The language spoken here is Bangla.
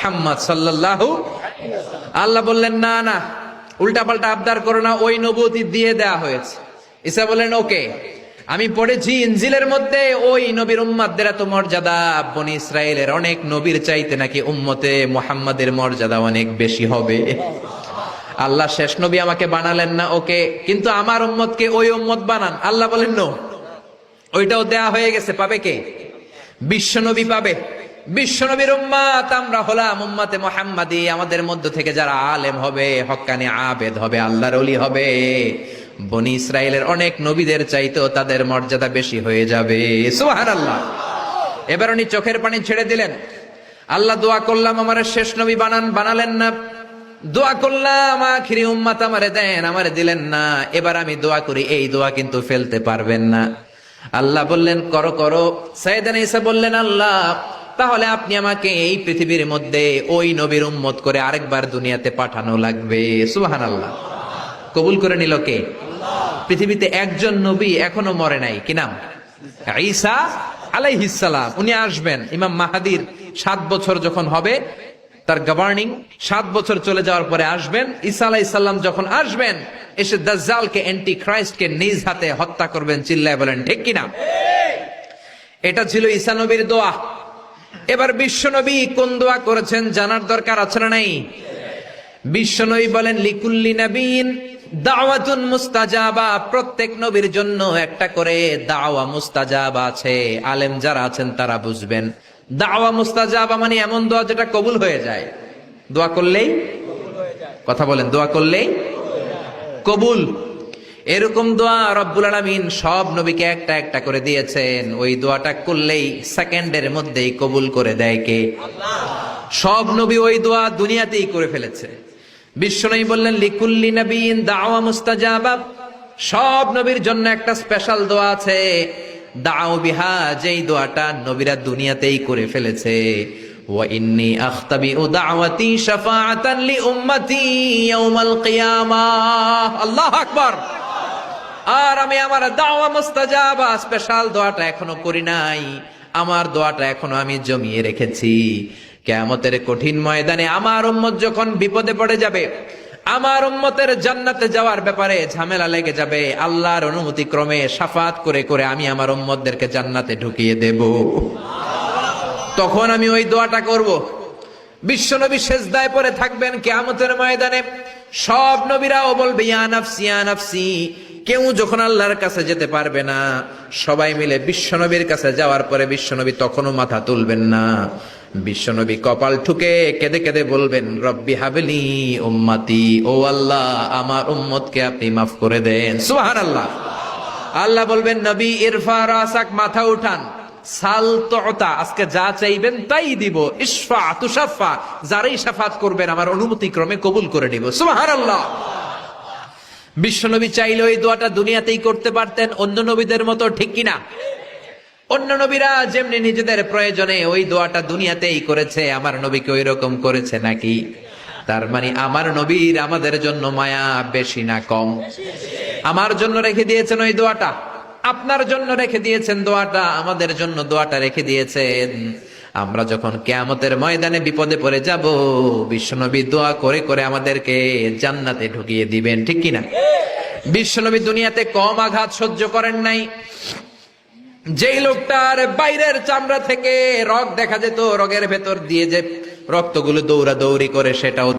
মুহাম্মদ সাল্লাল্লাহু। আল্লাহ বললেন না না, উল্টা পাল্টা আবদার করো না, ওই নবুয়তি দিয়ে দেয়া হয়েছে। ঈসা বললেন ওকে, আমি পড়েছি ইনজিলের মধ্যে ওই নবীর উম্মতদের এত মর্যাদা, বনি ইসরায়েলের অনেক নবীর চাইতে নাকি উম্মতে মুহাম্মাদের মর্যাদা অনেক বেশি হবে। আল্লাহ শেষ নবী আমাকে বানালেন না, ওকে, কিন্তু আমার উম্মতকে ওই উম্মত বানান। আল্লাহ বলেন নো, ওইটাও দেয়া হয়ে গেছে, পাবে কে? বিশ্বনবী পাবে। বিশ্বনবীর উম্মত আমরা হলাম উম্মতে মুহাম্মাদি। আমাদের মধ্য থেকে যারা আলেম হবে, হক্কানি আবেদ হবে, আল্লাহর ওলি হবে, বনি ইসরায়েলের অনেক নবীদের চাইতেও তাদের মর্যাদা বেশি হয়ে যাবে। সুবহানাল্লাহ। এবার উনি চোখের পানি ছেড়ে দিলেন। আল্লাহ দোয়া করলাম আমার শেষ নবী বানান, বানালেন না। দোয়া করলাম আখিরি উম্মত আমারে দেন, আমারে দিলেন না। এবার আমি দোয়া করি, এই দোয়া কিন্তু ফেলতে পারবেন না। আল্লাহ বললেন করো করো। সাইয়েদনা ঈসা বললেন আল্লাহ, তাহলে আপনি আমাকে এই পৃথিবীর মধ্যে ওই নবীর উম্মত করে আরেকবার দুনিয়াতে পাঠানো লাগবে। সুবহানাল্লাহ। কবুল করে নিল কে? পৃথিবীতে একজন নবী এখনো মরে নাই, কি নাম? ঈসা আলাইহিস সালাম। উনি আসবেন ইমাম মাহাদির 7 বছর যখন হবে, তার গভর্নিং 7 বছর চলে যাওয়ার পরে আসবেন। ঈসা আলাইহিস সালাম যখন আসবেন, এসে দাজ্জালকে, অ্যান্টি ক্রাইস্টকে নিজ হাতে হত্যা করবেন। চিল্লায় বলেন ঠিক কিনা? এটা ছিল ঈসা নবীর দোয়া। এবার বিশ্বনবী কোন দোয়া করেছেন জানার দরকার আছে না নাই? বিশ্বনবী বলেন লিকুল্লি নবীন দাওয়াতুন মুস্তাজাবা। প্রত্যেক নবীর জন্য একটা করে দাওয়া মুস্তাজাবা আছে। আলেম যারা আছেন তারা বুঝবেন, দাওয়া মুস্তাজাবা মানে এমন দোয়া যেটা কবুল হয়ে যায়। দোয়া করলেই, কথা বলেন, দোয়া করলেই কবুল। এরকম দোয়া রব্বুল আলামিন সব নবীকে একটা একটা করে দিয়েছেন। ওই দোয়াটা করলেই সেকেন্ডের মধ্যেই কবুল করে দেয় কে? আল্লাহ। সব নবী ওই দোয়া দুনিয়াতেই করে ফেলেছে। বিশ্বনবী বললেন লিকুল্লি নবীন দাওয়া মুস্তাজাবা। সব নবীর জন্য একটা স্পেশাল দোয়া আছে, দাও বিহা, যেই দোয়াটা নবীরা দুনিয়াতেই করে ফেলেছে। ওয়া ইন্নী আখতাবিউ দাওয়াতি শাফাআতান লি উম্মতি ইয়াউমাল কিয়ামাহ। আল্লাহু আকবার। আর আমি আমার দাওয়া মুস্তাজাবা স্পেশাল দোয়াটা এখনো করি নাই। আমার দোয়াটা এখনো আমি জমিয়ে রেখেছি। কিয়ামতের কঠিন ময়দানে আমার উম্মত যখন বিপদে পড়ে যাবে, আমার উম্মতের জান্নাতে যাওয়ার ব্যাপারে ঝামেলা লেগে যাবে, আল্লাহর অনুমতি ক্রমে শাফাত করে করে আমি আমার উম্মতদেরকে জান্নাতে ঢুকিয়ে দেব। তখন আমি ওই দোয়াটা করব। বিশ্বনবী সেজদায় পড়ে থাকবেন কিয়ামতের ময়দানে। সব নবীরাও বলবে ইয়া নাফসি ইয়া নাফসি। কেউ যখন আল্লাহর কাছে যেতে পারবে না, সবাই মিলে বিশ্বনবীর কাছে যাওয়ার পরে বিশ্বনবী তখনও মাথা তুলবেন না। বিশ্বনবী কপাল ঠুকে কেঁদে কেঁদে বলবেন রব্বি হাবলি উম্মতি। ও আল্লাহ, আমার উম্মতকে আপনি মাফ করে দেন। সুবহানাল্লাহ। আল্লাহ বলবেন নবী ইরফা রাসাক, মাথা উঠান। সাল তুতা, আজকে যা চাইবেন তাই দিব। ইশফা তুশাফা, যারাই শাফাত করবেন আমার অনুমতি ক্রমে কবুল করে নিব। সুবহানাল্লাহ। বিশ্বনবী চাইলে ওই দোয়াটা দুনিয়াতেই করতে পারতেন অন্য নবীদের মতো, ঠিক কিনা? অন্য নবীরা যেমনি নিজেদের প্রয়োজনে ওই দোয়াটা দুনিয়াতেই করেছে, আমার নবীকে ওই রকম করেছে নাকি? তার মানে আমার নবীর আমাদের জন্য মায়া বেশি না কম? আমার জন্য রেখে দিয়েছেন ওই দোয়াটা, আপনার জন্য রেখে দিয়েছেন দোয়াটা, আমাদের জন্য দোয়াটা রেখে দিয়েছেন। আমরা যখন কিয়ামতের ময়দানে বিপদে পড়ে যাব, বিশ্বনবী দোয়া করে করে আমাদেরকে জান্নাতে ঢুকিয়ে দিবেন, ঠিক কিনা? বিশ্বনবী দুনিয়াতে কম আঘাত সহ্য করেন নাই। যেই লোকটার বাইরের চামড়া থেকে রগ দেখা যেত, রগের ভেতর দিয়ে যে রক্তগুলো দৌড়াদৌড়ি করে, সেটাও